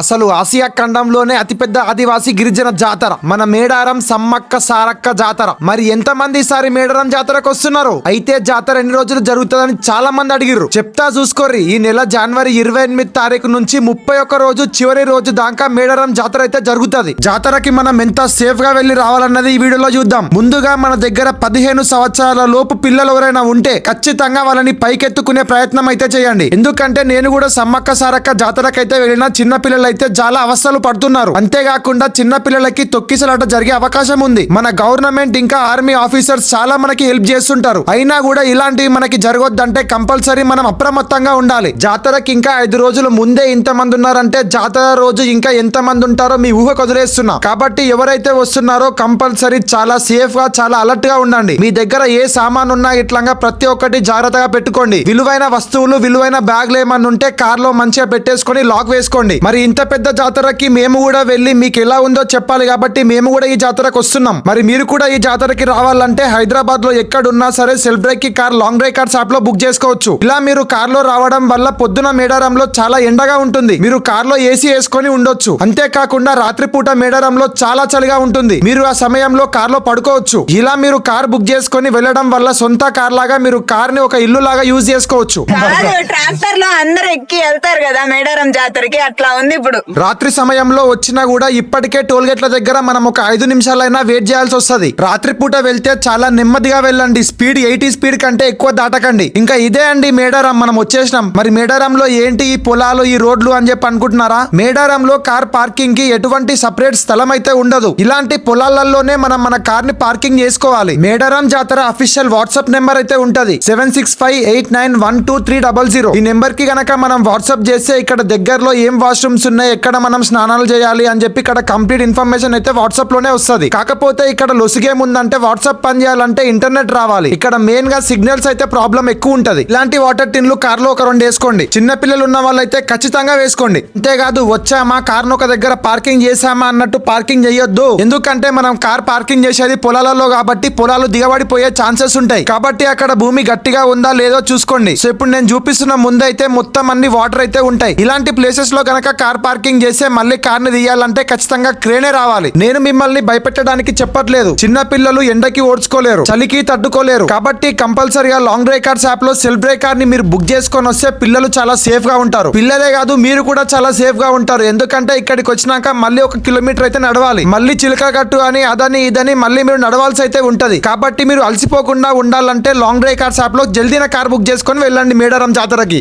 అసలు ఆసియా ఖండంలోనే అతిపెద్ద ఆదివాసీ గిరిజన జాతర మన మేడారం సమ్మక్క సారక్క జాతర. మరి ఎంతమంది ఈసారి మేడారం జాతరకు వస్తున్నారు? అయితే జాతర ఎన్ని రోజులు జరుగుతుందని చాలా మంది అడిగిర్రు. చెప్తా చూసుకోర్రి. ఈ నెల జనవరి 28 తారీఖు నుంచి 31 రోజు చివరి రోజు దాకా మేడారం జాతర అయితే జరుగుతుంది. జాతరకి మనం ఎంత సేఫ్ గా వెళ్లి రావాలన్నది ఈ వీడియోలో చూద్దాం. ముందుగా మన దగ్గర 15 సంవత్సరాల లోపు పిల్లలు ఎవరైనా ఉంటే ఖచ్చితంగా వాళ్ళని పైకెత్తుకునే ప్రయత్నం అయితే చేయండి. ఎందుకంటే నేను కూడా సమ్మక్క సారక్క జాతరకైతే వెళ్ళిన చిన్న పిల్లలు అయితే చాలా అవస్థలు పడుతున్నారు. అంతేకాకుండా చిన్న పిల్లలకి తొక్కిసలాట జరిగే అవకాశం ఉంది. మన గవర్నమెంట్ ఇంకా ఆర్మీ ఆఫీసర్స్ చాలా మనకి హెల్ప్ చేస్తుంటారు. అయినా కూడా ఇలాంటివి మనకి జరగొద్దంటే కంపల్సరీ మనం అప్రమత్తంగా ఉండాలి. జాతరకి ఇంకా 5 రోజులు ముందే ఇంతమంది ఉన్నారంటే జాతర రోజు ఇంకా ఎంత మంది ఉంటారో మీ ఊహకు వదిలేస్తున్నా. కాబట్టి ఎవరైతే వస్తున్నారో కంపల్సరీ చాలా సేఫ్ గా చాలా అలర్ట్ గా ఉండండి. మీ దగ్గర ఏ సామాన్ ఉన్నా ఇట్లా ప్రతి ఒక్కటి జాగ్రత్తగా పెట్టుకోండి. విలువైన వస్తువులు విలువైన బ్యాగ్లు ఏమన్నా ఉంటే కార్ లో మంచిగా పెట్టేసుకొని లాక్ వేసుకోండి. మరి ఇంత పెద్ద జాతరకి మేము కూడా వెళ్ళి మీకు ఎలా ఉందో చెప్పాలి కాబట్టి మేము కూడా ఈ జాతరకు వస్తున్నాం. మరి మీరు కూడా ఈ జాతరకి రావాలంటే హైదరాబాద్ లో ఎక్కడున్నా సరే సెల్ఫ్ డ్రైవ్ కి car long drive cars app లో బుక్ చేసుకోవచ్చు. ఇలా మీరు కార్ లో రావడం వల్ల పొద్దున మేడారంలో చాలా ఎండగా ఉంటుంది. మీరు కార్ లో ఏసీ వేసుకొని ఉండొచ్చు. అంతేకాకుండా రాత్రిపూట మేడారంలో చాలా చలిగా ఉంటుంది. మీరు ఆ సమయంలో కార్ లో పడుకోవచ్చు. ఇలా మీరు కార్ బుక్ చేసుకొని వెళ్ళడం వల్ల సొంత కార్ లాగా మీరు కార్ ని ఒక ఇల్లు లాగా యూజ్ చేసుకోవచ్చు. ట్రాక్టర్ లో అందరు ఎక్కి వెళ్తారు కదా మేడారం జాతరకి, అట్లా ఉంది ఇప్పుడు. రాత్రి సమయంలో వచ్చినా కూడా ఇప్పటికే టోల్ గేట్ల దగ్గర మనం ఒక 5 నిమిషాలైనా వెయిట్ చేయాల్సి వస్తుంది. రాత్రి పూట వెళ్తే చాలా నెమ్మదిగా వెళ్ళండి. స్పీడ్ 80 స్పీడ్ కంటే ఎక్కువ దాటకండి. ఇంకా ఇదే అండి మేడారం, మనం వచ్చేసినాం. మరి మేడారంలో ఏంటి ఈ పొలాలు ఈ రోడ్లు అని చెప్పి అనుకుంటున్నారా? మేడారంలో కార్ పార్కింగ్ కి ఎటువంటి సపరేట్ స్థలం అయితే ఉండదు. ఇలాంటి పొలాలలోనే మనం మన కార్ ని పార్కింగ్ చేసుకోవాలి. మేడారం జాతర అఫీషియల్ వాట్సాప్ నెంబర్ అయితే ఉంటది 7658912300. ఈ నెంబర్ కి గనక మనం వాట్సాప్ చేస్తే ఇక్కడ దగ్గరలో ఏం వాష్రూమ్స్ ఉన్నాయి, ఎక్కడ మనం స్నానాలు చేయాలి అని చెప్పి ఇక్కడ కంప్లీట్ ఇన్ఫర్మేషన్ అయితే వాట్సాప్ లోనే వస్తుంది. కాకపోతే ఇక్కడ లొసిగేముందంటే వాట్సాప్ పని చేయాలంటే ఇంటర్నెట్ రావాలి. ఇక్కడ మెయిన్ గా సిగ్నల్స్ అయితే ప్రాబ్లం ఎక్కువ ఉంటది. ఇలాంటి వాటర్ టిన్లు కార్ లో ఒక 2 వేసుకోండి. చిన్న పిల్లలు ఉన్న వాళ్ళైతే ఖచ్చితంగా వేసుకోండి. అంతేకాదు వచ్చామా కార్ ఒక దగ్గర పార్కింగ్ చేసామా అన్నట్టు పార్కింగ్ చేయొద్దు. ఎందుకంటే మనం కార్ పార్కింగ్ చేసేది పొలాలలో కాబట్టి పొలాలు దిగబడిపోయే ఛాన్సెస్ ఉంటాయి. కాబట్టి అక్కడ భూమి గట్టిగా ఉందా లేదో చూసుకోండి. సో ఇప్పుడు నేను చూపిస్తున్న ముందైతే మొత్తం అన్ని వాటర్ అయితే ఉంటాయి. ఇలాంటి ప్లేసెస్ లో గనక కార్ పార్కింగ్ చేస్తే మళ్ళీ కార్ ని తీయాలంటే ఖచ్చితంగా క్రేనే రావాలి. నేను మిమ్మల్ని భయపెట్టడానికి చెప్పట్లేదు. చిన్న పిల్లలు ఎండకి ఓడ్చుకోలేరు, చలికి తట్టుకోలేరు. కాబట్టి కంపల్సరీగా లాంగ్ డ్రైవ్ కార్స్ యాప్ లో సెల్ఫ్ డ్రైవ్ కార్ ని మీరు బుక్ చేసుకొని వస్తే పిల్లలు చాలా సేఫ్ గా ఉంటారు. పిల్లలే కాదు మీరు కూడా చాలా సేఫ్ గా ఉంటారు. ఎందుకంటే ఇక్కడికి వచ్చినాక మళ్ళీ 1 కిలోమీటర్ అయితే నడవాలి. మళ్ళీ చిలక కట్టు అని అదని ఇదని మళ్ళీ మీరు నడవాల్సి అయితే ఉంటది. కాబట్టి మీరు అలసిపోకుండా ఉండాలంటే లాంగ్ డ్రైవ్ కార్స్ యాప్ లో జల్దీన కార్ బుక్ చేసుకొని వెళ్ళండి మేడారం జాతరకి.